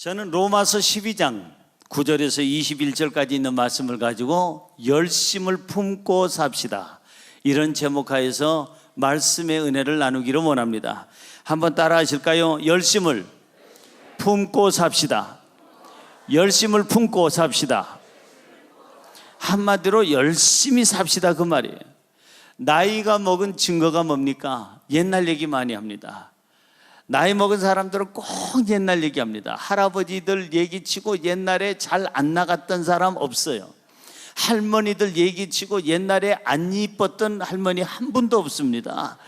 저는 로마서 12장 9절에서 21절까지 있는 말씀을 가지고 열심을 품고 삽시다, 이런 제목하에서 말씀의 은혜를 나누기를 원합니다. 한번 따라 하실까요? 열심을 품고 삽시다. 열심을 품고 삽시다. 한마디로 열심히 삽시다, 그 말이에요. 나이가 먹은 증거가 뭡니까? 옛날 얘기 많이 합니다. 나이 먹은 사람들은 꼭 옛날 얘기합니다. 할아버지들 얘기치고 옛날에 잘 안 나갔던 사람 없어요. 할머니들 얘기치고 옛날에 안 이뻤던 할머니 한 분도 없습니다.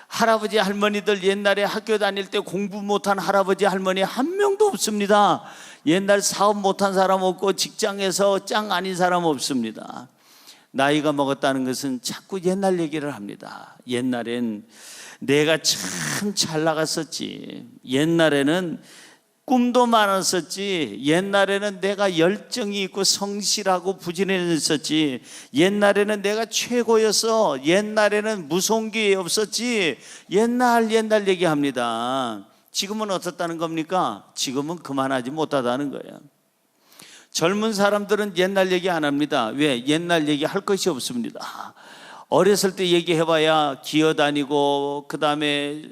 할아버지 할머니들 옛날에 학교 다닐 때 공부 못한 할아버지 할머니 한 명도 없습니다. 옛날 사업 못한 사람 없고 직장에서 짱 아닌 사람 없습니다. 나이가 먹었다는 것은 자꾸 옛날 얘기를 합니다. 옛날엔 내가 참 잘 나갔었지, 옛날에는 꿈도 많았었지, 옛날에는 내가 열정이 있고 성실하고 부지런했었지, 옛날에는 내가 최고였어, 옛날에는 무서운 게 없었지, 옛날 얘기합니다. 지금은 어떻다는 겁니까? 지금은 그만하지 못하다는 거예요. 젊은 사람들은 옛날 얘기 안 합니다. 왜? 옛날 얘기 할 것이 없습니다. 어렸을 때 얘기해봐야 기어다니고, 그 다음에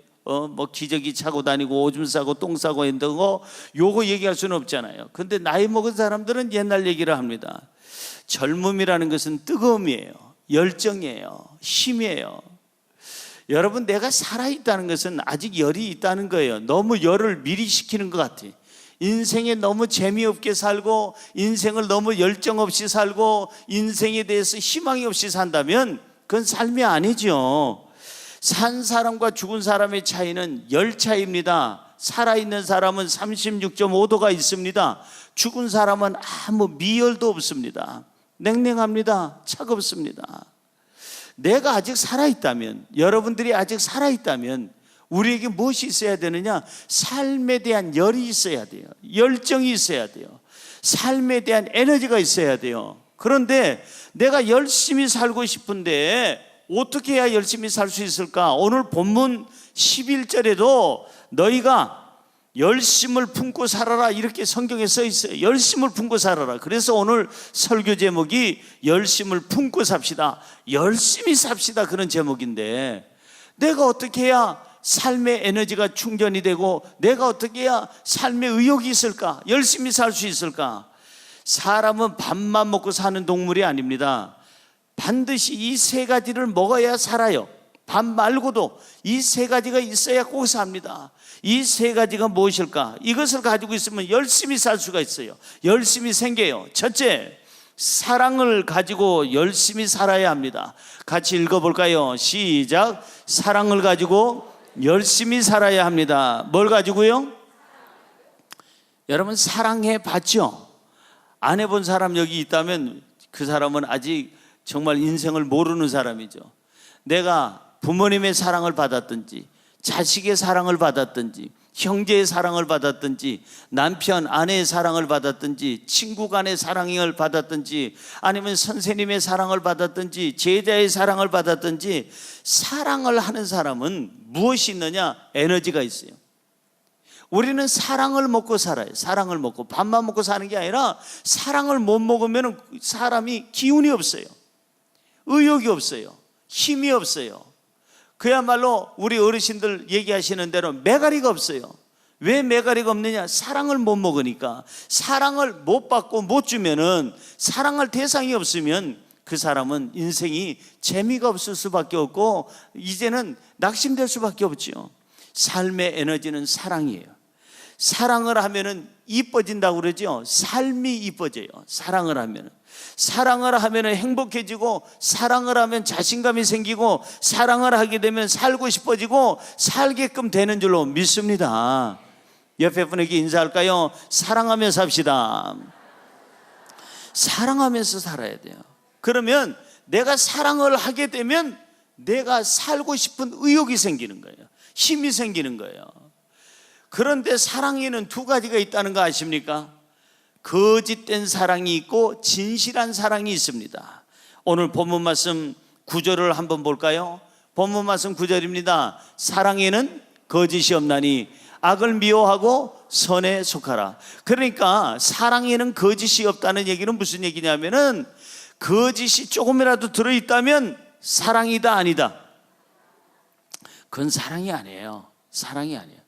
기저귀 차고 다니고 오줌 싸고 똥 싸고 했던 거, 요거 얘기할 수는 없잖아요. 근데 나이 먹은 사람들은 옛날 얘기를 합니다. 젊음이라는 것은 뜨거움이에요, 열정이에요, 힘이에요. 여러분, 내가 살아있다는 것은 아직 열이 있다는 거예요. 너무 열을 미리 식히는 것 같아요. 인생에 너무 재미없게 살고, 인생을 너무 열정 없이 살고, 인생에 대해서 희망이 없이 산다면 그건 삶이 아니죠. 산 사람과 죽은 사람의 차이는 열 차이입니다. 살아있는 사람은 36.5도가 있습니다. 죽은 사람은 아무 미열도 없습니다. 냉랭합니다. 차갑습니다. 내가 아직 살아있다면, 여러분들이 아직 살아있다면 우리에게 무엇이 있어야 되느냐? 삶에 대한 열이 있어야 돼요. 열정이 있어야 돼요. 삶에 대한 에너지가 있어야 돼요. 그런데 내가 열심히 살고 싶은데 어떻게 해야 열심히 살 수 있을까? 오늘 본문 11절에도 너희가 열심을 품고 살아라, 이렇게 성경에 써 있어요. 열심을 품고 살아라. 그래서 오늘 설교 제목이 열심을 품고 삽시다, 열심히 삽시다, 그런 제목인데, 내가 어떻게 해야 삶의 에너지가 충전이 되고, 내가 어떻게 해야 삶의 의욕이 있을까? 열심히 살 수 있을까? 사람은 밥만 먹고 사는 동물이 아닙니다. 반드시 이 세 가지를 먹어야 살아요. 밥 말고도 이 세 가지가 있어야 꼭 삽니다. 이 세 가지가 무엇일까? 이것을 가지고 있으면 열심히 살 수가 있어요. 열심히 생겨요. 첫째, 사랑을 가지고 열심히 살아야 합니다. 같이 읽어볼까요? 시작. 사랑을 가지고 열심히 살아야 합니다. 뭘 가지고요? 여러분, 사랑해 봤죠? 안 해본 사람 여기 있다면 그 사람은 아직 정말 인생을 모르는 사람이죠. 내가 부모님의 사랑을 받았든지, 자식의 사랑을 받았든지, 형제의 사랑을 받았든지, 남편, 아내의 사랑을 받았든지, 친구 간의 사랑을 받았든지, 아니면 선생님의 사랑을 받았든지, 제자의 사랑을 받았든지, 사랑을 하는 사람은 무엇이 있느냐? 에너지가 있어요. 우리는 사랑을 먹고 살아요. 사랑을 먹고. 밥만 먹고 사는 게 아니라 사랑을 못 먹으면 사람이 기운이 없어요. 의욕이 없어요. 힘이 없어요. 그야말로 우리 어르신들 얘기하시는 대로 메가리가 없어요. 왜 메가리가 없느냐? 사랑을 못 먹으니까. 사랑을 못 받고 못 주면은, 사랑할 대상이 없으면 그 사람은 인생이 재미가 없을 수밖에 없고, 이제는 낙심될 수밖에 없죠. 삶의 에너지는 사랑이에요. 사랑을 하면은 이뻐진다고 그러죠. 삶이 이뻐져요. 사랑을 하면은. 사랑을 하면은 행복해지고, 사랑을 하면 자신감이 생기고, 사랑을 하게 되면 살고 싶어지고 살게끔 되는 줄로 믿습니다. 옆에 분에게 인사할까요? 사랑하며 삽시다. 사랑하면서 살아야 돼요. 그러면 내가 사랑을 하게 되면 내가 살고 싶은 의욕이 생기는 거예요. 힘이 생기는 거예요. 그런데 사랑에는 두 가지가 있다는 거 아십니까? 거짓된 사랑이 있고 진실한 사랑이 있습니다. 오늘 본문 말씀 9절을 한번 볼까요? 본문 말씀 9절입니다. 사랑에는 거짓이 없나니 악을 미워하고 선에 속하라. 그러니까 사랑에는 거짓이 없다는 얘기는 무슨 얘기냐면은 거짓이 조금이라도 들어있다면 사랑이다 아니다? 그건 사랑이 아니에요. 사랑이 아니에요.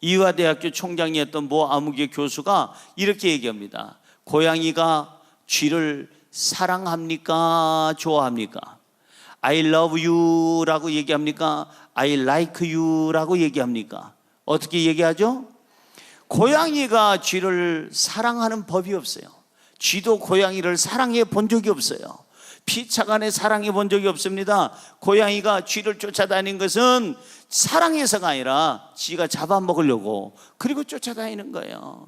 이화대학교 총장이었던 모 아무개 교수가 이렇게 얘기합니다. 고양이가 쥐를 사랑합니까? 좋아합니까? I love you 라고 얘기합니까? I like you 라고 얘기합니까? 어떻게 얘기하죠? 고양이가 쥐를 사랑하는 법이 없어요. 쥐도 고양이를 사랑해 본 적이 없어요. 피차간에 사랑해 본 적이 없습니다. 고양이가 쥐를 쫓아다니는 것은 사랑해서가 아니라 쥐가 잡아먹으려고, 그리고 쫓아다니는 거예요.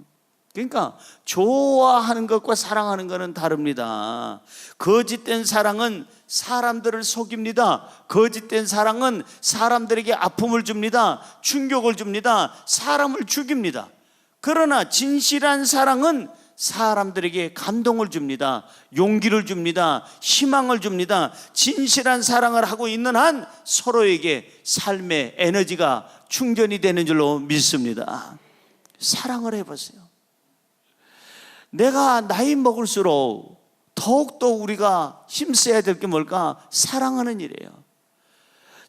그러니까 좋아하는 것과 사랑하는 것은 다릅니다. 거짓된 사랑은 사람들을 속입니다. 거짓된 사랑은 사람들에게 아픔을 줍니다. 충격을 줍니다. 사람을 죽입니다. 그러나 진실한 사랑은 사람들에게 감동을 줍니다. 용기를 줍니다. 희망을 줍니다. 진실한 사랑을 하고 있는 한 서로에게 삶의 에너지가 충전이 되는 줄로 믿습니다. 사랑을 해보세요. 내가 나이 먹을수록 더욱더 우리가 힘써야 될 게 뭘까? 사랑하는 일이에요.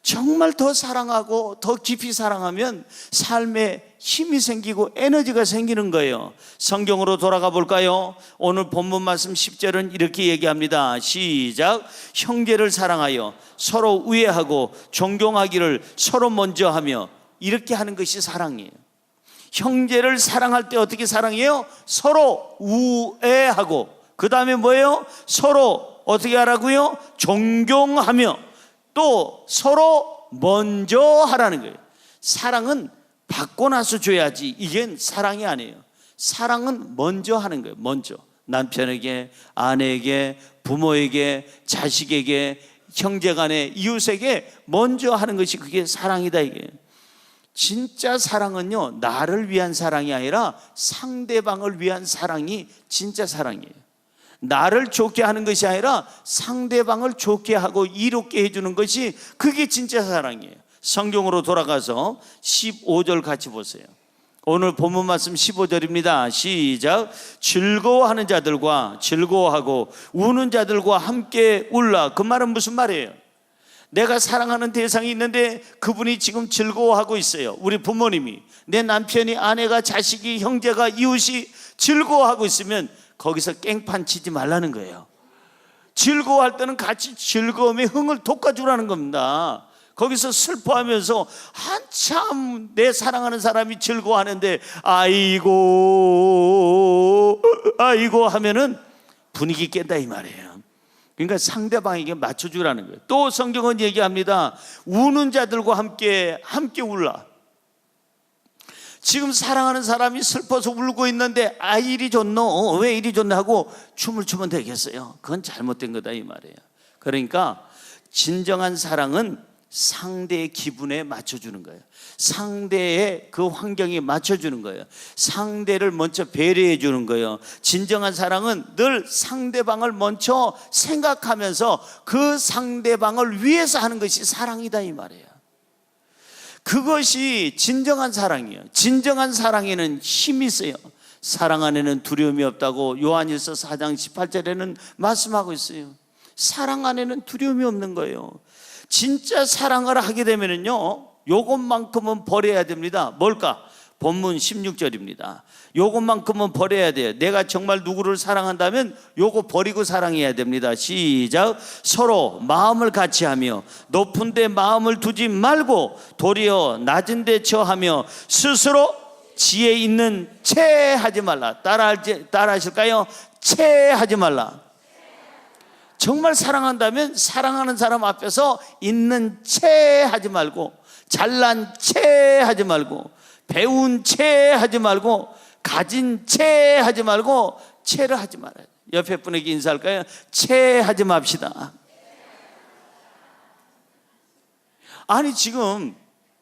정말 더 사랑하고 더 깊이 사랑하면 삶에 힘이 생기고 에너지가 생기는 거예요. 성경으로 돌아가 볼까요? 오늘 본문 말씀 10절은 이렇게 얘기합니다. 시작. 형제를 사랑하여 서로 우애하고 존경하기를 서로 먼저 하며, 이렇게 하는 것이 사랑이에요. 형제를 사랑할 때 어떻게 사랑해요? 서로 우애하고, 그 다음에 뭐예요? 서로 어떻게 하라고요? 존경하며, 또 서로 먼저 하라는 거예요. 사랑은 받고 나서 줘야지, 이게 사랑이 아니에요. 사랑은 먼저 하는 거예요. 먼저 남편에게, 아내에게, 부모에게, 자식에게, 형제간에, 이웃에게 먼저 하는 것이 그게 사랑이다 이게. 진짜 사랑은요, 나를 위한 사랑이 아니라 상대방을 위한 사랑이 진짜 사랑이에요. 나를 좋게 하는 것이 아니라 상대방을 좋게 하고 이롭게 해주는 것이, 그게 진짜 사랑이에요. 성경으로 돌아가서 15절 같이 보세요. 오늘 본문 말씀 15절입니다. 시작. 즐거워하는 자들과 즐거워하고 우는 자들과 함께 울라. 그 말은 무슨 말이에요? 내가 사랑하는 대상이 있는데 그분이 지금 즐거워하고 있어요. 우리 부모님이, 내 남편이, 아내가, 자식이, 형제가, 이웃이 즐거워하고 있으면 거기서 깽판 치지 말라는 거예요. 즐거워할 때는 같이 즐거움의 흥을 돋궈주라는 겁니다. 거기서 슬퍼하면서 한참 내 사랑하는 사람이 즐거워하는데 아이고 아이고 하면은 분위기 깬다 이 말이에요. 그러니까 상대방에게 맞춰주라는 거예요. 또 성경은 얘기합니다. 우는 자들과 함께 울라. 지금 사랑하는 사람이 슬퍼서 울고 있는데 아 이리 좋노, 왜 이리 좋나 하고 춤을 추면 되겠어요? 그건 잘못된 거다 이 말이에요. 그러니까 진정한 사랑은 상대의 기분에 맞춰주는 거예요. 상대의 그 환경에 맞춰주는 거예요. 상대를 먼저 배려해 주는 거예요. 진정한 사랑은 늘 상대방을 먼저 생각하면서 그 상대방을 위해서 하는 것이 사랑이다 이 말이에요. 그것이 진정한 사랑이에요. 진정한 사랑에는 힘이 있어요. 사랑 안에는 두려움이 없다고 요한일서 4장 18절에는 말씀하고 있어요. 사랑 안에는 두려움이 없는 거예요. 진짜 사랑을 하게 되면은요, 요것만큼은 버려야 됩니다. 뭘까? 본문 16절입니다. 요것만큼은 버려야 돼요. 내가 정말 누구를 사랑한다면 요거 버리고 사랑해야 됩니다. 시작. 서로 마음을 같이 하며 높은 데 마음을 두지 말고 도리어 낮은 데 처하며 스스로 지혜 있는 채 하지 말라. 따라하실까요? 채 하지 말라. 정말 사랑한다면 사랑하는 사람 앞에서 있는 채 하지 말고, 잘난 채 하지 말고, 배운 채 하지 말고, 가진 채 하지 말고, 채를 하지 말아요. 옆에 분에게 인사할까요? 채 하지 맙시다. 아니 지금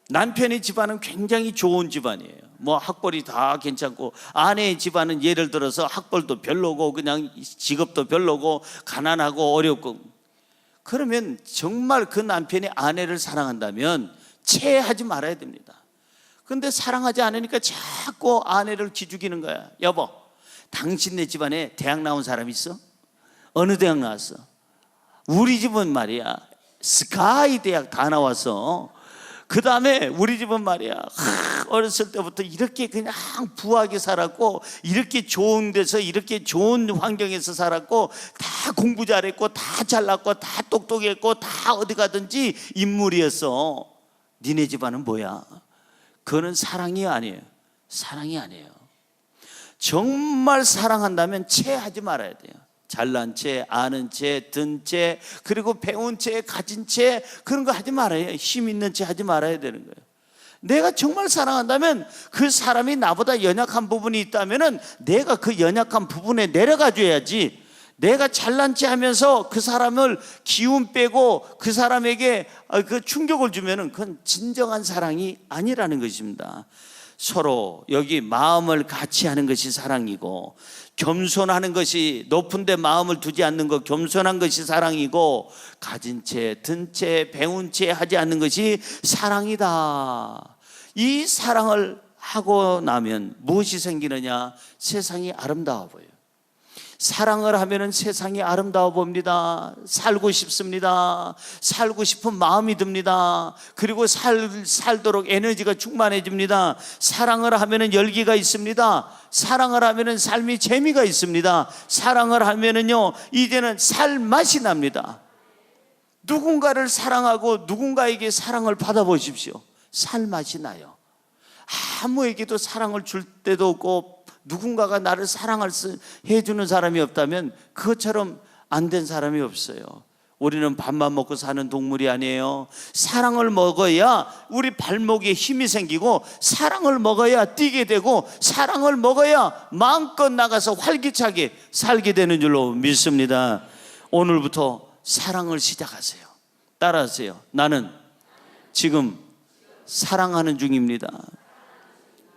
남편의 집안은 굉장히 좋은 집안이에요. 뭐 학벌이 다 괜찮고, 아내의 집안은 예를 들어서 학벌도 별로고 그냥 직업도 별로고 가난하고 어렵고, 그러면 정말 그 남편이 아내를 사랑한다면 채하지 말아야 됩니다. 근데 사랑하지 않으니까 자꾸 아내를 기죽이는 거야. 여보, 당신네 집안에 대학 나온 사람 있어? 어느 대학 나왔어? 우리 집은 말이야 스카이 대학 다 나왔어. 그 다음에 우리 집은 말이야 어렸을 때부터 이렇게 그냥 부하게 살았고, 이렇게 좋은 데서 이렇게 좋은 환경에서 살았고, 다 공부 잘했고, 다 잘났고, 다 똑똑했고, 다 어디 가든지 인물이었어. 니네 집안은 뭐야? 그거는 사랑이 아니에요. 사랑이 아니에요. 정말 사랑한다면 체하지 말아야 돼요. 잘난 채, 아는 채, 든 채, 그리고 배운 채, 가진 채, 그런 거 하지 말아요. 힘 있는 채 하지 말아야 되는 거예요. 내가 정말 사랑한다면 그 사람이 나보다 연약한 부분이 있다면 내가 그 연약한 부분에 내려가 줘야지, 내가 잘난 체 하면서 그 사람을 기운 빼고 그 사람에게 그 충격을 주면 그건 진정한 사랑이 아니라는 것입니다. 서로 여기 마음을 같이 하는 것이 사랑이고, 겸손하는 것이, 높은 데 마음을 두지 않는 것, 겸손한 것이 사랑이고, 가진 채, 든 채, 배운 채 하지 않는 것이 사랑이다. 이 사랑을 하고 나면 무엇이 생기느냐? 세상이 아름다워 보여요. 사랑을 하면 세상이 아름다워 봅니다. 살고 싶습니다. 살고 싶은 마음이 듭니다. 그리고 살도록 에너지가 충만해집니다. 사랑을 하면 열기가 있습니다. 사랑을 하면 삶이 재미가 있습니다. 사랑을 하면은요, 이제는 살 맛이 납니다. 누군가를 사랑하고 누군가에게 사랑을 받아보십시오. 살 맛이 나요. 아무에게도 사랑을 줄 때도 없고, 누군가가 나를 사랑을 해주는 사람이 없다면 그것처럼 안 된 사람이 없어요. 우리는 밥만 먹고 사는 동물이 아니에요. 사랑을 먹어야 우리 발목에 힘이 생기고, 사랑을 먹어야 뛰게 되고, 사랑을 먹어야 마음껏 나가서 활기차게 살게 되는 줄로 믿습니다. 오늘부터 사랑을 시작하세요. 따라하세요. 나는 지금 사랑하는 중입니다.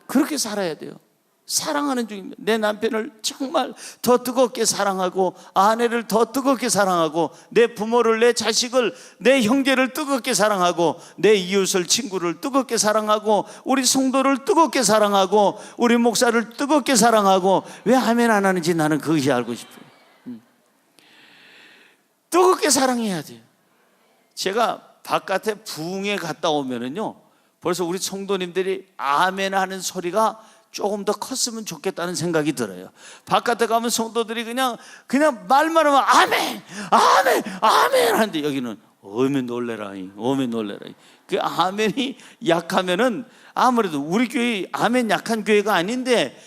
그렇게 살아야 돼요. 사랑하는 중입니다. 내 남편을 정말 더 뜨겁게 사랑하고, 아내를 더 뜨겁게 사랑하고, 내 부모를, 내 자식을, 내 형제를 뜨겁게 사랑하고, 내 이웃을, 친구를 뜨겁게 사랑하고, 우리 성도를 뜨겁게 사랑하고, 우리 목사를 뜨겁게 사랑하고. 왜 아멘 안 하는지 나는 그것이 알고 싶어요. 뜨겁게 사랑해야 돼요. 제가 바깥에 부흥에 갔다 오면은요, 벌써 우리 성도님들이 아멘 하는 소리가 조금 더 컸으면 좋겠다는 생각이 들어요. 바깥에 가면 성도들이 그냥 말만 하면 아멘, 아멘, 아멘 하는데, 여기는 어메 놀래라, 어메 놀래라. 그 아멘이 약하면은, 아무래도 우리 교회 아멘 약한 교회가 아닌데,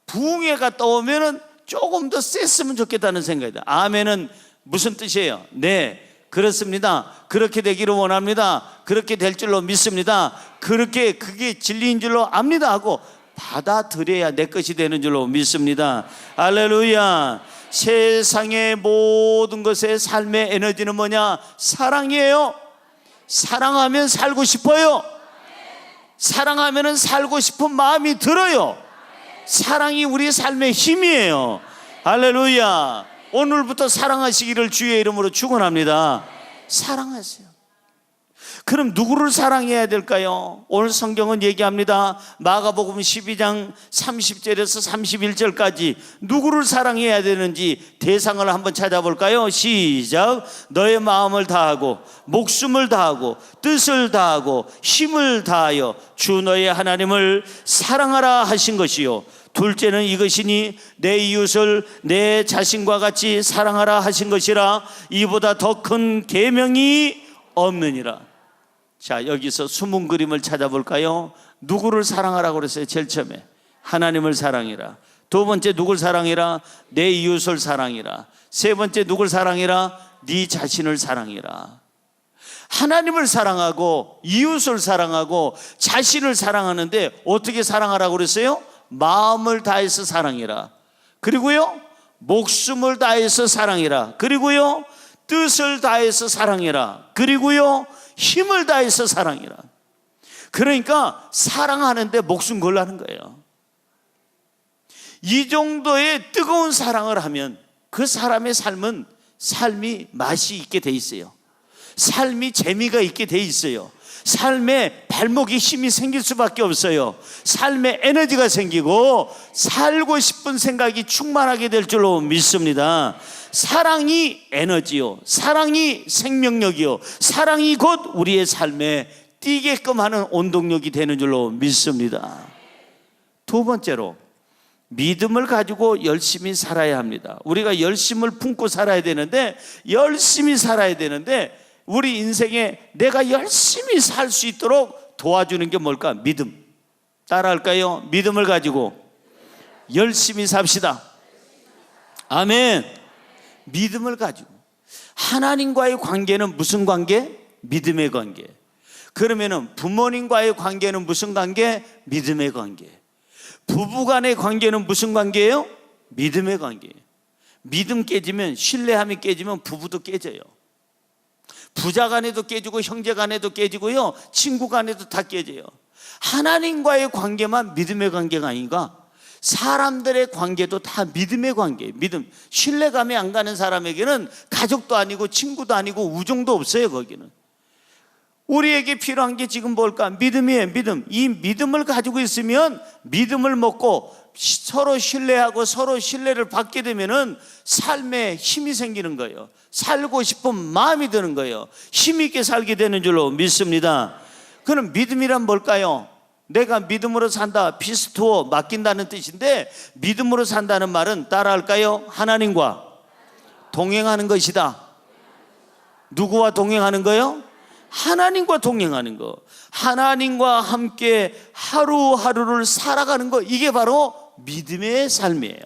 부흥회 갔다 오면은 조금 더 셌으면 좋겠다는 생각이 들어요. 아멘은 무슨 뜻이에요? 네, 그렇습니다. 그렇게 되기를 원합니다. 그렇게 될 줄로 믿습니다. 그게 진리인 줄로 압니다 하고 받아들여야 내 것이 되는 줄로 믿습니다. 할렐루야. 세상의 모든 것의 삶의 에너지는 뭐냐? 사랑이에요. 사랑하면 살고 싶어요. 사랑하면 살고 싶은 마음이 들어요. 사랑이 우리의 삶의 힘이에요. 할렐루야. 오늘부터 사랑하시기를 주의 이름으로 축원합니다. 사랑하세요. 그럼 누구를 사랑해야 될까요? 오늘 성경은 얘기합니다. 마가복음 12장 30절에서 31절까지 누구를 사랑해야 되는지 대상을 한번 찾아볼까요? 시작. 너의 마음을 다하고 목숨을 다하고 뜻을 다하고 힘을 다하여 주 너의 하나님을 사랑하라 하신 것이요, 둘째는 이것이니 내 이웃을 내 자신과 같이 사랑하라 하신 것이라. 이보다 더 큰 계명이 없느니라. 자, 여기서 숨은 그림을 찾아볼까요? 누구를 사랑하라고 그랬어요? 제일 처음에 하나님을 사랑해라. 두 번째 누굴 사랑해라? 내 이웃을 사랑해라. 세 번째 누굴 사랑해라? 네 자신을 사랑해라. 하나님을 사랑하고 이웃을 사랑하고 자신을 사랑하는데 어떻게 사랑하라고 그랬어요? 마음을 다해서 사랑해라. 그리고요, 목숨을 다해서 사랑해라. 그리고요, 뜻을 다해서 사랑해라. 그리고요, 힘을 다해서 사랑해라. 그러니까 사랑하는데 목숨 걸라는 거예요. 이 정도의 뜨거운 사랑을 하면 그 사람의 삶이 맛이 있게 돼 있어요. 삶이 재미가 있게 돼 있어요. 삶에 발목에 힘이 생길 수밖에 없어요. 삶에 에너지가 생기고 살고 싶은 생각이 충만하게 될 줄로 믿습니다. 사랑이 에너지요, 사랑이 생명력이요, 사랑이 곧 우리의 삶에 뛰게끔 하는 원동력이 되는 줄로 믿습니다. 두 번째로, 믿음을 가지고 열심히 살아야 합니다. 우리가 열심을 품고 살아야 되는데, 열심히 살아야 되는데, 우리 인생에 내가 열심히 살 수 있도록 도와주는 게 뭘까? 믿음. 따라할까요? 믿음을 가지고 열심히 삽시다. 아멘. 믿음을 가지고. 하나님과의 관계는 무슨 관계? 믿음의 관계. 그러면은 부모님과의 관계는 무슨 관계? 믿음의 관계. 부부간의 관계는 무슨 관계예요? 믿음의 관계예요. 믿음 깨지면, 신뢰함이 깨지면 부부도 깨져요. 부자 간에도 깨지고 형제 간에도 깨지고요, 친구 간에도 다 깨져요. 하나님과의 관계만 믿음의 관계가 아닌가? 사람들의 관계도 다 믿음의 관계예요. 믿음. 신뢰감이 안 가는 사람에게는 가족도 아니고 친구도 아니고 우정도 없어요. 거기는. 우리에게 필요한 게 지금 뭘까? 믿음이에요. 믿음. 이 믿음을 가지고 있으면, 믿음을 먹고 서로 신뢰하고 서로 신뢰를 받게 되면은 삶에 힘이 생기는 거예요. 살고 싶은 마음이 드는 거예요. 힘 있게 살게 되는 줄로 믿습니다. 그럼 믿음이란 뭘까요? 내가 믿음으로 산다, 피스토어, 맡긴다는 뜻인데, 믿음으로 산다는 말은 따라할까요? 하나님과 동행하는 것이다. 누구와 동행하는 거요? 하나님과 동행하는 거. 하나님과 함께 하루하루를 살아가는 거. 이게 바로 믿음의 삶이에요.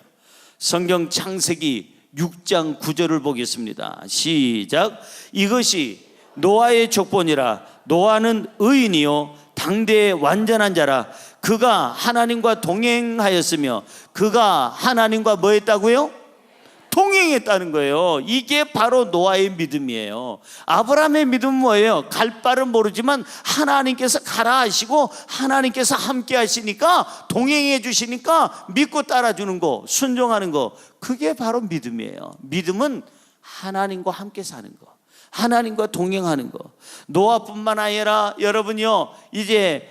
성경 창세기 6장 9절을 보겠습니다. 시작. 이것이 노아의 족본이라. 노아는 의인이요 당대의 완전한 자라. 그가 하나님과 동행하였으며. 그가 하나님과 뭐 했다고요? 동행했다는 거예요. 이게 바로 노아의 믿음이에요. 아브라함의 믿음은 뭐예요? 갈 바를 모르지만 하나님께서 가라 하시고 하나님께서 함께 하시니까, 동행해 주시니까 믿고 따라주는 거, 순종하는 거, 그게 바로 믿음이에요. 믿음은 하나님과 함께 사는 거, 하나님과 동행하는 거. 노아뿐만 아니라 여러분요, 이제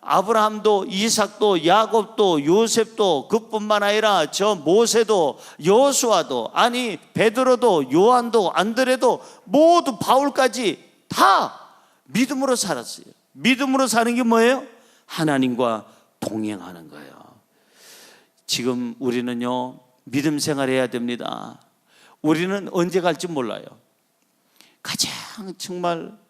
아브라함도, 이삭도, 야곱도, 요셉도, 그뿐만 아니라 저 모세도, 여호수아도, 아니 베드로도, 요한도, 안드레도, 모두 바울까지 다 믿음으로 살았어요. 믿음으로 사는 게 뭐예요? 하나님과 동행하는 거예요. 지금 우리는요, 믿음 생활해야 됩니다. 우리는 언제 갈지 몰라요. 가장 정말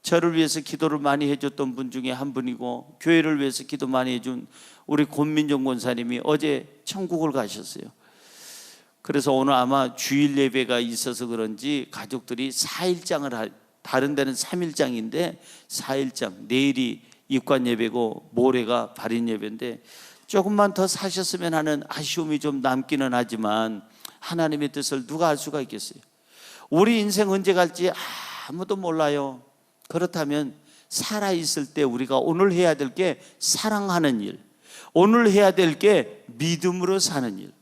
저를 위해서 기도를 많이 해줬던 분 중에 한 분이고, 교회를 위해서 기도 많이 해준 우리 권민정 권사님이 어제 천국을 가셨어요. 그래서 오늘 아마 주일 예배가 있어서 그런지 가족들이 4일장을, 다른 데는 3일장인데 4일장, 내일이 입관 예배고 모레가 발인 예배인데, 조금만 더 사셨으면 하는 아쉬움이 좀 남기는 하지만, 하나님의 뜻을 누가 알 수가 있겠어요? 우리 인생 언제 갈지 아무도 몰라요. 그렇다면 살아있을 때 우리가 오늘 해야 될 게 사랑하는 일, 오늘 해야 될 게 믿음으로 사는 일,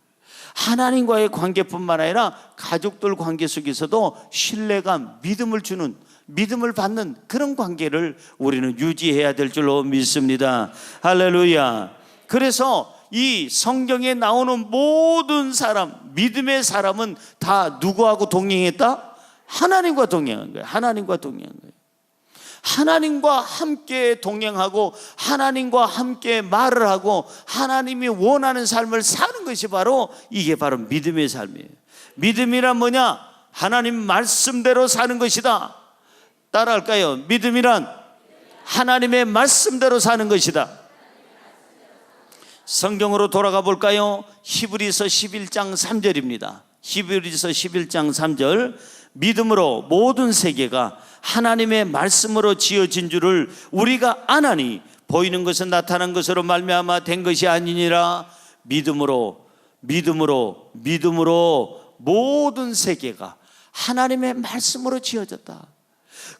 하나님과의 관계뿐만 아니라 가족들 관계 속에서도 신뢰감, 믿음을 주는, 믿음을 받는 그런 관계를 우리는 유지해야 될 줄로 믿습니다. 할렐루야. 그래서 이 성경에 나오는 모든 사람, 믿음의 사람은 다 누구하고 동행했다? 하나님과 동행한 거예요. 하나님과 동행한 거예요. 하나님과 함께 동행하고 하나님과 함께 말을 하고 하나님이 원하는 삶을 사는 것이 바로, 이게 바로 믿음의 삶이에요. 믿음이란 뭐냐? 하나님 말씀대로 사는 것이다. 따라할까요? 믿음이란 하나님의 말씀대로 사는 것이다. 성경으로 돌아가 볼까요? 히브리서 11장 3절입니다. 히브리서 11장 3절. 믿음으로 모든 세계가 하나님의 말씀으로 지어진 줄을 우리가 아나니 보이는 것은 나타난 것으로 말미암아 된 것이 아니니라. 믿음으로 모든 세계가 하나님의 말씀으로 지어졌다.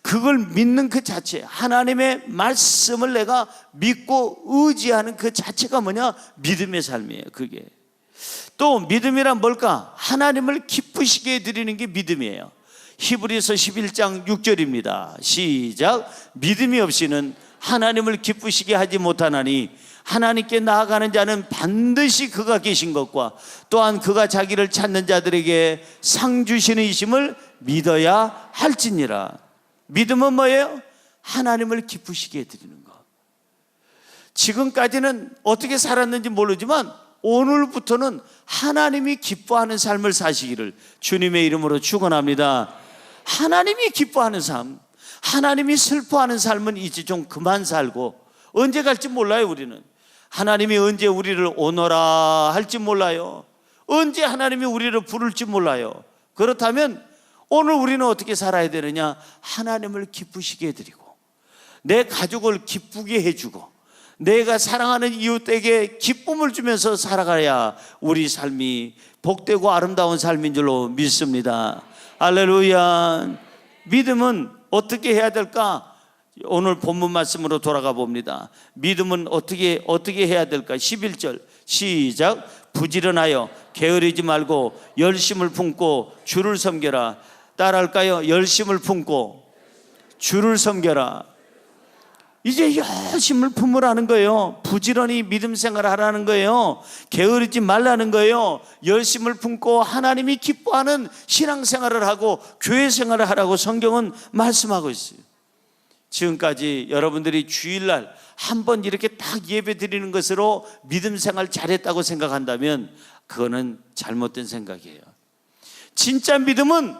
그걸 믿는 그 자체, 하나님의 말씀을 내가 믿고 의지하는 그 자체가 뭐냐? 믿음의 삶이에요. 그게 또 믿음이란 뭘까? 하나님을 기쁘시게 해드리는 게 믿음이에요. 히브리서 11장 6절입니다. 시작. 믿음이 없이는 하나님을 기쁘시게 하지 못하나니 하나님께 나아가는 자는 반드시 그가 계신 것과 또한 그가 자기를 찾는 자들에게 상 주시는 이심을 믿어야 할지니라. 믿음은 뭐예요? 하나님을 기쁘시게 해드리는 것. 지금까지는 어떻게 살았는지 모르지만 오늘부터는 하나님이 기뻐하는 삶을 사시기를 주님의 이름으로 축원합니다. 하나님이 기뻐하는 삶, 하나님이 슬퍼하는 삶은 이제 좀 그만 살고, 언제 갈지 몰라요. 우리는 하나님이 언제 우리를 오너라 할지 몰라요. 언제 하나님이 우리를 부를지 몰라요. 그렇다면 오늘 우리는 어떻게 살아야 되느냐? 하나님을 기쁘시게 해드리고 내 가족을 기쁘게 해주고 내가 사랑하는 이웃에게 기쁨을 주면서 살아가야 우리 삶이 복되고 아름다운 삶인 줄로 믿습니다. 할렐루야. 믿음은 어떻게 해야 될까? 오늘 본문 말씀으로 돌아가 봅니다. 믿음은 어떻게 해야 될까? 11절 시작. 부지런하여 게으르지 말고 열심을 품고 주를 섬겨라. 따라할까요? 열심을 품고 주를 섬겨라. 이제 열심을 품으라는 거예요. 부지런히 믿음 생활을 하라는 거예요. 게으르지 말라는 거예요. 열심을 품고 하나님이 기뻐하는 신앙생활을 하고 교회 생활을 하라고 성경은 말씀하고 있어요. 지금까지 여러분들이 주일날 한번 이렇게 딱 예배 드리는 것으로 믿음 생활 잘했다고 생각한다면 그거는 잘못된 생각이에요. 진짜 믿음은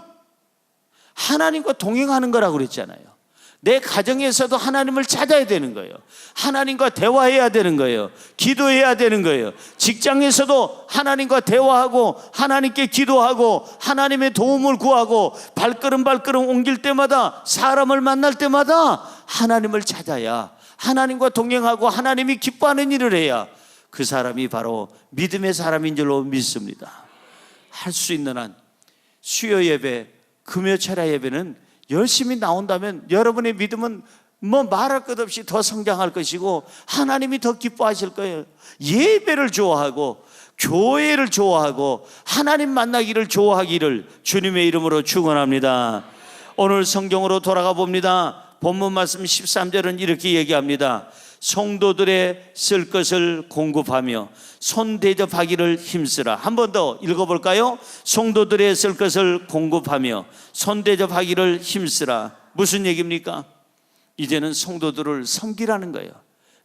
하나님과 동행하는 거라고 그랬잖아요. 내 가정에서도 하나님을 찾아야 되는 거예요. 하나님과 대화해야 되는 거예요. 기도해야 되는 거예요. 직장에서도 하나님과 대화하고 하나님께 기도하고 하나님의 도움을 구하고 발걸음 옮길 때마다, 사람을 만날 때마다 하나님을 찾아야, 하나님과 동행하고 하나님이 기뻐하는 일을 해야 그 사람이 바로 믿음의 사람인 줄로 믿습니다. 할 수 있는 한 수요 예배, 금요 철야 예배는 열심히 나온다면 여러분의 믿음은 말할 것 없이 더 성장할 것이고 하나님이 더 기뻐하실 거예요. 예배를 좋아하고 교회를 좋아하고 하나님 만나기를 좋아하기를 주님의 이름으로 축원합니다. 오늘 성경으로 돌아가 봅니다. 본문 말씀 13절은 이렇게 얘기합니다. 성도들의 쓸 것을 공급하며 손 대접하기를 힘쓰라. 한 번 더 읽어볼까요? 성도들의 쓸 것을 공급하며 손 대접하기를 힘쓰라. 무슨 얘기입니까? 이제는 성도들을 섬기라는 거예요.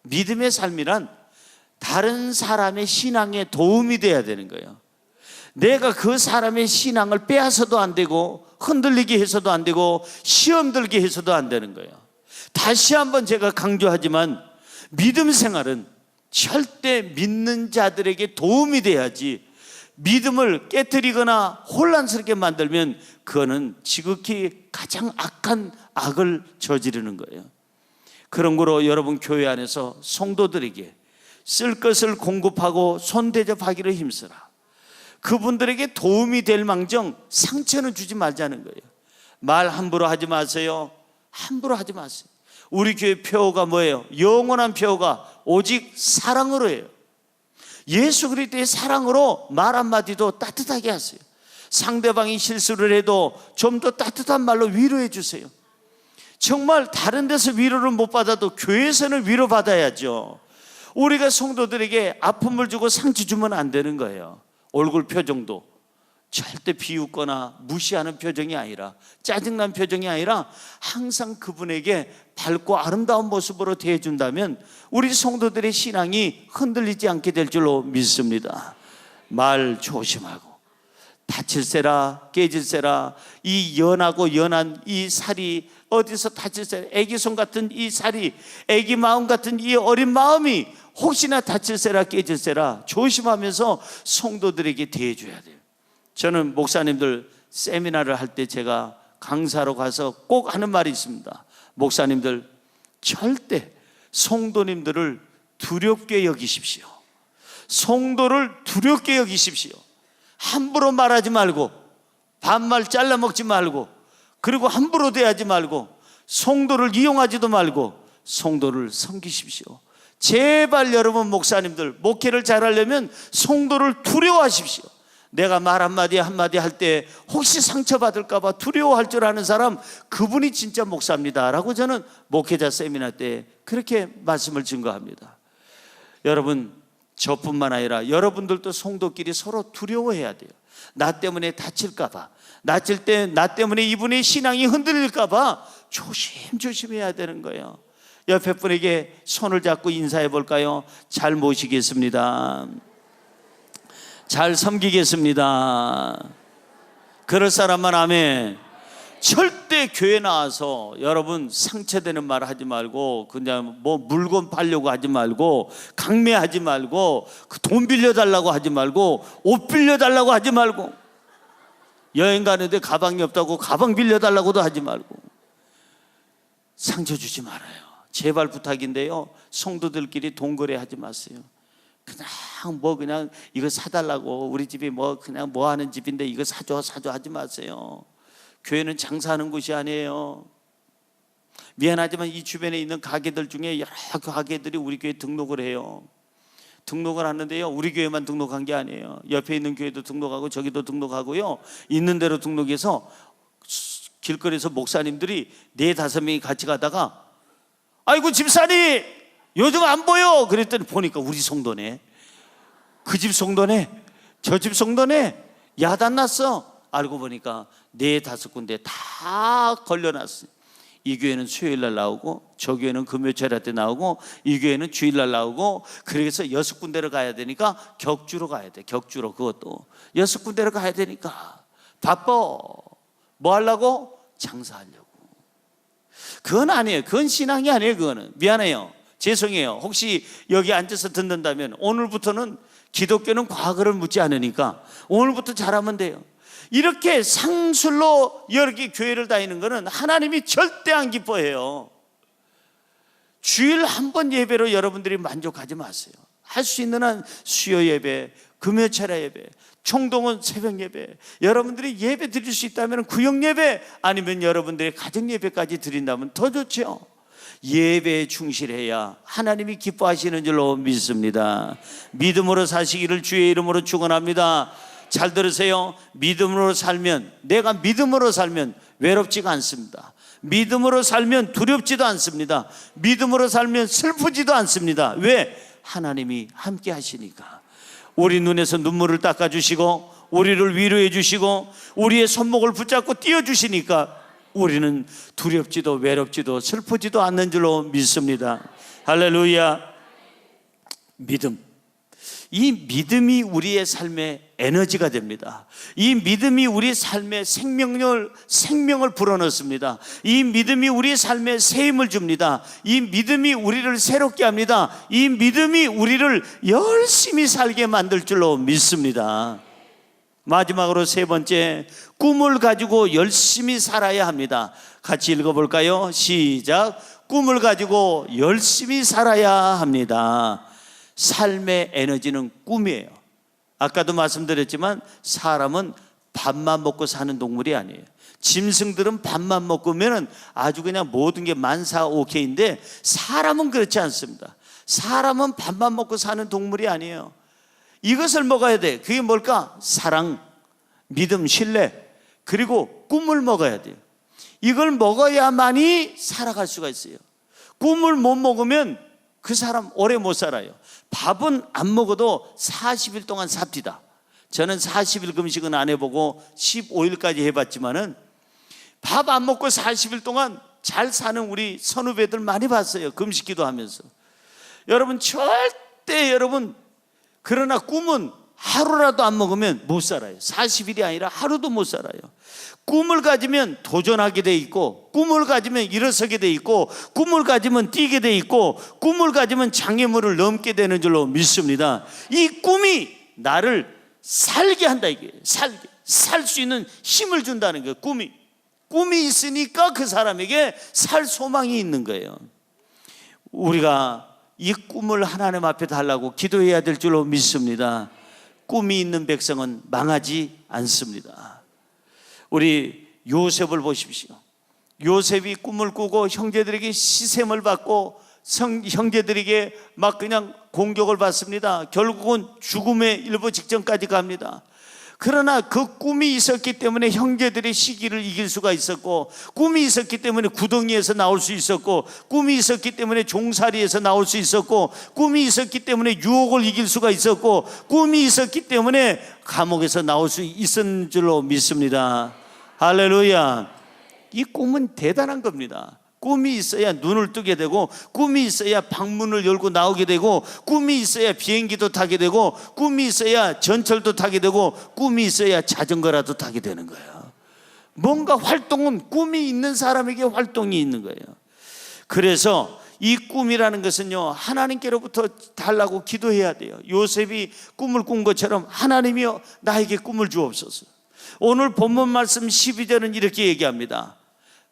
믿음의 삶이란 다른 사람의 신앙에 도움이 돼야 되는 거예요. 내가 그 사람의 신앙을 빼앗아도 안 되고 흔들리게 해서도 안 되고 시험 들게 해서도 안 되는 거예요. 다시 한번 제가 강조하지만 믿음 생활은 절대 믿는 자들에게 도움이 돼야지, 믿음을 깨뜨리거나 혼란스럽게 만들면 그거는 지극히 가장 악한 악을 저지르는 거예요. 그런 거로 여러분 교회 안에서 성도들에게 쓸 것을 공급하고 손 대접하기를 힘쓰라. 그분들에게 도움이 될 망정 상처는 주지 말자는 거예요. 말 함부로 하지 마세요. 함부로 하지 마세요. 우리 교회 표어가 뭐예요? 영원한 표어가 오직 사랑으로 해요. 예수 그리스도의 사랑으로 말 한마디도 따뜻하게 하세요. 상대방이 실수를 해도 좀 더 따뜻한 말로 위로해 주세요. 정말 다른 데서 위로를 못 받아도 교회에서는 위로받아야죠. 우리가 성도들에게 아픔을 주고 상처 주면 안 되는 거예요. 얼굴 표정도 절대 비웃거나 무시하는 표정이 아니라, 짜증난 표정이 아니라 항상 그분에게 밝고 아름다운 모습으로 대해준다면 우리 성도들의 신앙이 흔들리지 않게 될 줄로 믿습니다. 말 조심하고, 다칠세라 깨질세라, 이 연하고 연한 이 살이 어디서 다칠세라, 애기 손 같은 이 살이, 애기 마음 같은 이 어린 마음이 혹시나 다칠세라 깨질세라 조심하면서 성도들에게 대해줘야 돼요. 저는 목사님들 세미나를 할 때 제가 강사로 가서 꼭 하는 말이 있습니다. 목사님들 절대 성도님들을 두렵게 여기십시오. 성도를 두렵게 여기십시오. 함부로 말하지 말고, 반말 잘라 먹지 말고, 그리고 함부로 대하지 말고, 성도를 이용하지도 말고 성도를 섬기십시오. 제발 여러분 목사님들 목회를 잘하려면 성도를 두려워하십시오. 내가 말 한마디 한마디 할 때 혹시 상처받을까 봐 두려워할 줄 아는 사람, 그분이 진짜 목사입니다 라고 저는 목회자 세미나 때 그렇게 말씀을 증거합니다. 여러분, 저뿐만 아니라 여러분들도 성도끼리 서로 두려워해야 돼요. 나 때문에 다칠까 봐, 다칠 때 나 때문에 이분의 신앙이 흔들릴까 봐 조심조심해야 되는 거예요. 옆에 분에게 손을 잡고 인사해 볼까요? 잘 모시겠습니다. 잘 섬기겠습니다. 그럴 사람만 아멘. 절대 교회 나와서 여러분 상처되는 말 하지 말고, 그냥 뭐 물건 팔려고 하지 말고, 강매하지 말고, 돈 빌려달라고 하지 말고, 옷 빌려달라고 하지 말고, 여행 가는데 가방이 없다고 가방 빌려달라고도 하지 말고, 상처 주지 말아요. 제발 부탁인데요, 성도들끼리 돈 거래하지 마세요. 그냥 이거 사달라고, 우리 집이 그냥 뭐 하는 집인데 이거 사줘 하지 마세요. 교회는 장사하는 곳이 아니에요. 미안하지만 이 주변에 있는 가게들 중에 여러 가게들이 우리 교회 등록을 해요. 등록을 하는데요, 우리 교회만 등록한 게 아니에요. 옆에 있는 교회도 등록하고 저기도 등록하고요, 있는 대로 등록해서 길거리에서 목사님들이 4-5명이 같이 가다가 아이고 집사님 요즘 안 보여 그랬더니 보니까 우리 성도네, 그 집 성도네, 저 집 성도네, 야단났어. 알고 보니까 4-5군데 다 걸려놨어요. 이 교회는 수요일날 나오고, 저 교회는 금요철 때 나오고, 이 교회는 주일날 나오고, 그래서 6군데를 가야 되니까 격주로 가야 돼. 격주로. 그것도 6군데를 가야 되니까 바빠. 뭐 하려고? 장사하려고. 그건 아니에요. 그건 신앙이 아니에요. 그거는 미안해요, 죄송해요. 혹시 여기 앉아서 듣는다면 오늘부터는 기독교는 과거를 묻지 않으니까 오늘부터 잘하면 돼요. 이렇게 상술로 여러 개 교회를 다니는 것은 하나님이 절대 안 기뻐해요. 주일 한 번 예배로 여러분들이 만족하지 마세요. 할 수 있는 한 수요 예배, 금요철야 예배, 총동원 새벽 예배, 여러분들이 예배 드릴 수 있다면 구역 예배, 아니면 여러분들의 가정 예배까지 드린다면 더 좋죠. 예배에 충실해야 하나님이 기뻐하시는 줄로 믿습니다. 믿음으로 사시기를 주의 이름으로 축원합니다. 잘 들으세요. 믿음으로 살면, 내가 믿음으로 살면 외롭지가 않습니다. 믿음으로 살면 두렵지도 않습니다. 믿음으로 살면 슬프지도 않습니다. 왜? 하나님이 함께 하시니까. 우리 눈에서 눈물을 닦아주시고, 우리를 위로해 주시고, 우리의 손목을 붙잡고 띄워주시니까 우리는 두렵지도 외롭지도 슬프지도 않는 줄로 믿습니다. 할렐루야. 믿음, 이 믿음이 우리의 삶의 에너지가 됩니다. 이 믿음이 우리 삶의 생명을 불어넣습니다. 이 믿음이 우리 삶에 새 힘을 줍니다. 이 믿음이 우리를 새롭게 합니다. 이 믿음이 우리를 열심히 살게 만들 줄로 믿습니다. 마지막으로 3번째, 꿈을 가지고 열심히 살아야 합니다. 같이 읽어볼까요? 시작. 꿈을 가지고 열심히 살아야 합니다. 삶의 에너지는 꿈이에요. 아까도 말씀드렸지만 사람은 밥만 먹고 사는 동물이 아니에요. 짐승들은 밥만 먹으면 아주 그냥 모든 게 만사오케이인데 사람은 그렇지 않습니다. 사람은 밥만 먹고 사는 동물이 아니에요. 이것을 먹어야 돼. 그게 뭘까? 사랑, 믿음, 신뢰, 그리고 꿈을 먹어야 돼요. 이걸 먹어야만이 살아갈 수가 있어요. 꿈을 못 먹으면 그 사람 오래 못 살아요. 밥은 안 먹어도 40일 동안 삽디다. 저는 40일 금식은 안 해보고 15일까지 해봤지만은 밥 안 먹고 40일 동안 잘 사는 우리 선후배들 많이 봤어요. 금식기도 하면서. 여러분 절대 그러나 꿈은 하루라도 안 먹으면 못 살아요. 40일이 아니라 하루도 못 살아요. 꿈을 가지면 도전하게 돼 있고, 꿈을 가지면 일어서게 돼 있고, 꿈을 가지면 뛰게 돼 있고, 꿈을 가지면 장애물을 넘게 되는 줄로 믿습니다. 이 꿈이 나를 살게 한다. 이게 살 수 있는 힘을 준다는 거예요. 꿈이 있으니까 그 사람에게 살 소망이 있는 거예요. 우리가 이 꿈을 하나님 앞에 달라고 기도해야 될 줄로 믿습니다. 꿈이 있는 백성은 망하지 않습니다. 우리 요셉을 보십시오. 요셉이 꿈을 꾸고 형제들에게 시샘을 받고 형제들에게 막 그냥 공격을 받습니다. 결국은 죽음의 일부 직전까지 갑니다. 그러나 그 꿈이 있었기 때문에 형제들의 시기를 이길 수가 있었고, 꿈이 있었기 때문에 구덩이에서 나올 수 있었고, 꿈이 있었기 때문에 종살이에서 나올 수 있었고, 꿈이 있었기 때문에 유혹을 이길 수가 있었고, 꿈이 있었기 때문에 감옥에서 나올 수 있었는 줄로 믿습니다. 할렐루야. 이 꿈은 대단한 겁니다. 꿈이 있어야 눈을 뜨게 되고, 꿈이 있어야 방문을 열고 나오게 되고, 꿈이 있어야 비행기도 타게 되고, 꿈이 있어야 전철도 타게 되고, 꿈이 있어야 자전거라도 타게 되는 거예요. 뭔가 활동은 꿈이 있는 사람에게 활동이 있는 거예요. 그래서 이 꿈이라는 것은요, 하나님께로부터 달라고 기도해야 돼요. 요셉이 꿈을 꾼 것처럼 하나님이여 나에게 꿈을 주옵소서. 오늘 본문 말씀 12절은 이렇게 얘기합니다.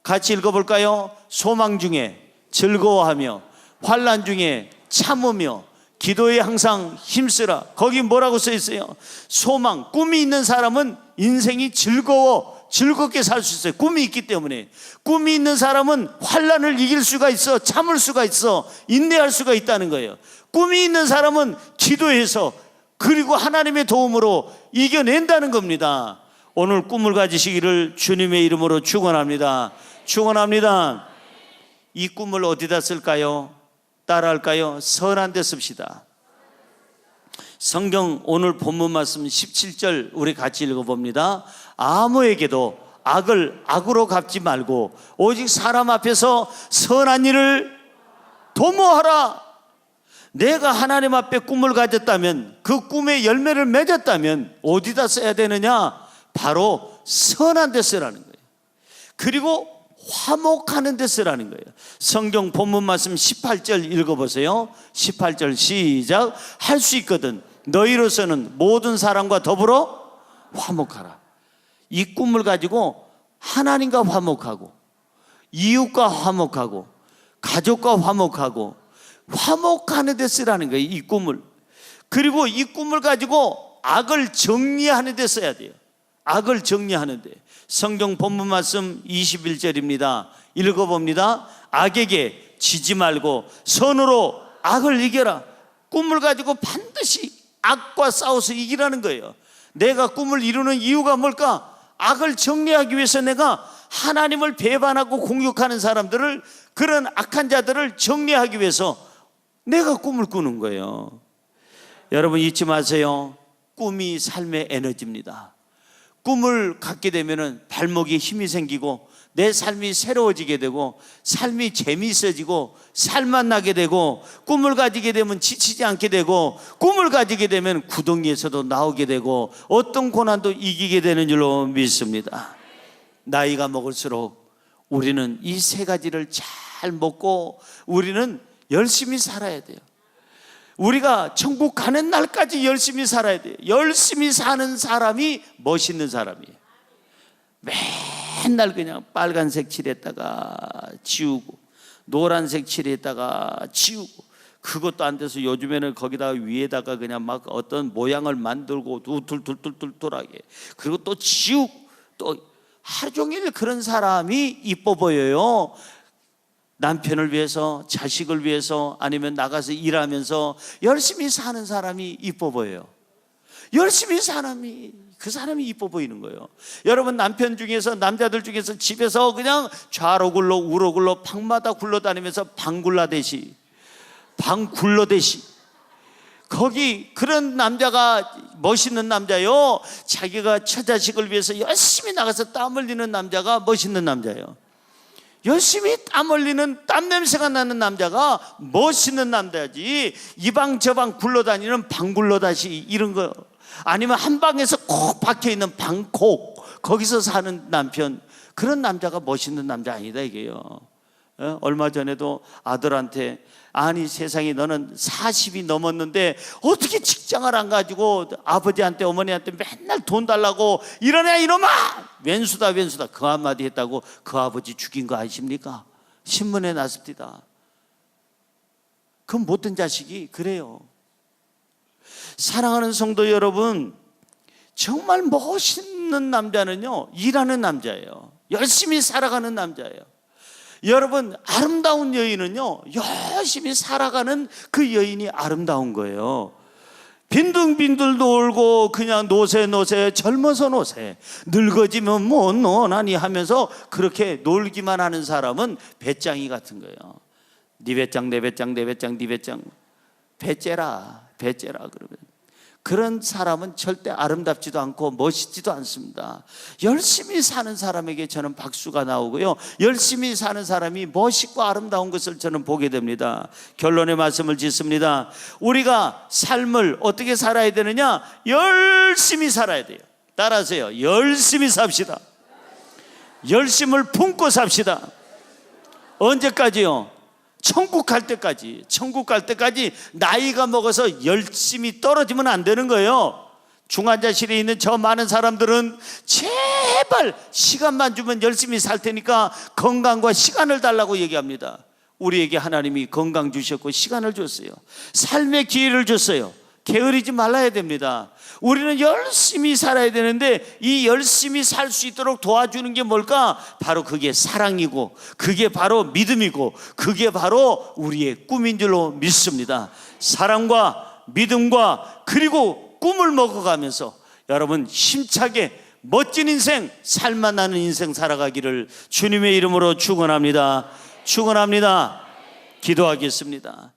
같이 읽어볼까요? 소망 중에 즐거워하며 환난 중에 참으며 기도에 항상 힘쓰라. 거기 뭐라고 써 있어요? 소망, 꿈이 있는 사람은 인생이 즐겁게 살 수 있어요. 꿈이 있기 때문에. 꿈이 있는 사람은 환난을 이길 수가 있어, 참을 수가 있어, 인내할 수가 있다는 거예요. 꿈이 있는 사람은 기도해서 그리고 하나님의 도움으로 이겨낸다는 겁니다. 오늘 꿈을 가지시기를 주님의 이름으로 축원합니다. 축원합니다. 이 꿈을 어디다 쓸까요? 따라할까요? 선한 데 씁시다. 성경 오늘 본문 말씀 17절 우리 같이 읽어봅니다. 아무에게도 악을 악으로 갚지 말고 오직 사람 앞에서 선한 일을 도모하라. 내가 하나님 앞에 꿈을 가졌다면, 그 꿈의 열매를 맺었다면 어디다 써야 되느냐? 바로 선한 데 쓰라는 거예요. 그리고 화목하는 데 쓰라는 거예요. 성경 본문 말씀 18절 읽어보세요. 18절 시작. 할 수 있거든 너희로서는 모든 사람과 더불어 화목하라. 이 꿈을 가지고 하나님과 화목하고, 이웃과 화목하고, 가족과 화목하고, 화목하는 데 쓰라는 거예요, 이 꿈을. 그리고 이 꿈을 가지고 악을 정리하는 데 써야 돼요. 악을 정리하는 데. 성경 본문 말씀 21절입니다. 읽어봅니다. 악에게 지지 말고 선으로 악을 이겨라. 꿈을 가지고 반드시 악과 싸워서 이기라는 거예요. 내가 꿈을 이루는 이유가 뭘까? 악을 정리하기 위해서 내가 하나님을 배반하고 공격하는 사람들을, 그런 악한 자들을 정리하기 위해서 내가 꿈을 꾸는 거예요. 여러분 잊지 마세요. 꿈이 삶의 에너지입니다. 꿈을 갖게 되면 발목에 힘이 생기고 내 삶이 새로워지게 되고 삶이 재미있어지고 살만 나게 되고, 꿈을 가지게 되면 지치지 않게 되고, 꿈을 가지게 되면 구덩이에서도 나오게 되고 어떤 고난도 이기게 되는 줄로 믿습니다. 나이가 먹을수록 우리는 이 세 가지를 잘 먹고 우리는 열심히 살아야 돼요. 우리가 천국 가는 날까지 열심히 살아야 돼요. 열심히 사는 사람이 멋있는 사람이에요. 맨날 그냥 빨간색 칠했다가 지우고 노란색 칠했다가 지우고, 그것도 안 돼서 요즘에는 거기다가 위에다가 그냥 막 어떤 모양을 만들고 툴툴툴툴툴하게, 그리고 또 지우고, 또 하루 종일 그런 사람이 이뻐 보여요. 남편을 위해서, 자식을 위해서, 아니면 나가서 일하면서 열심히 사는 사람이 이뻐 보여요. 열심히 그 사람이 이뻐 보이는 거예요. 여러분, 남편 중에서, 남자들 중에서 집에서 그냥 좌로 굴러 우로 굴러 방마다 굴러다니면서 방굴러대시 거기 그런 남자가 멋있는 남자요. 자기가 처자식을 위해서 열심히 나가서 땀 흘리는 남자가 멋있는 남자예요. 열심히 땀 흘리는, 땀 냄새가 나는 남자가 멋있는 남자지, 이 방 저 방 굴러다니는 방굴러다시 이런 거, 아니면 한 방에서 콕 박혀있는 방콕, 거기서 사는 남편, 그런 남자가 멋있는 남자 아니다 이게요. 얼마 전에도 아들한테, 아니 세상에 너는 40이 넘었는데 어떻게 직장을 안 가지고 아버지한테 어머니한테 맨날 돈 달라고 이러냐 이놈아, 왼수다 그 한마디 했다고 그 아버지 죽인 거 아십니까? 신문에 났습니다. 그 못된 자식이 그래요. 사랑하는 성도 여러분, 정말 멋있는 남자는요 일하는 남자예요. 열심히 살아가는 남자예요. 여러분, 아름다운 여인은요 열심히 살아가는 그 여인이 아름다운 거예요. 빈둥빈둥 놀고 그냥 노세 젊어서 노세, 늙어지면 못 노나니 하면서 그렇게 놀기만 하는 사람은 배짱이 같은 거예요. 네 배짱 내 배짱 내 배짱 네 배짱, 배째라 그러면 그런 사람은 절대 아름답지도 않고 멋있지도 않습니다. 열심히 사는 사람에게 저는 박수가 나오고요, 열심히 사는 사람이 멋있고 아름다운 것을 저는 보게 됩니다. 결론의 말씀을 짓습니다. 우리가 삶을 어떻게 살아야 되느냐? 열심히 살아야 돼요. 따라하세요. 열심히 삽시다. 열심을 품고 삽시다. 언제까지요? 천국 갈 때까지. 천국 갈 때까지 나이가 먹어서 열심히 떨어지면 안 되는 거예요. 중환자실에 있는 저 많은 사람들은 제발 시간만 주면 열심히 살 테니까 건강과 시간을 달라고 얘기합니다. 우리에게 하나님이 건강 주셨고 시간을 줬어요. 삶의 기회를 줬어요. 게으르지 말아야 됩니다. 우리는 열심히 살아야 되는데 이 열심히 살 수 있도록 도와주는 게 뭘까? 바로 그게 사랑이고, 그게 바로 믿음이고, 그게 바로 우리의 꿈인 줄로 믿습니다. 사랑과 믿음과 그리고 꿈을 먹어가면서 여러분 힘차게 멋진 인생, 살만나는 인생 살아가기를 주님의 이름으로 축원합니다. 축원합니다. 기도하겠습니다.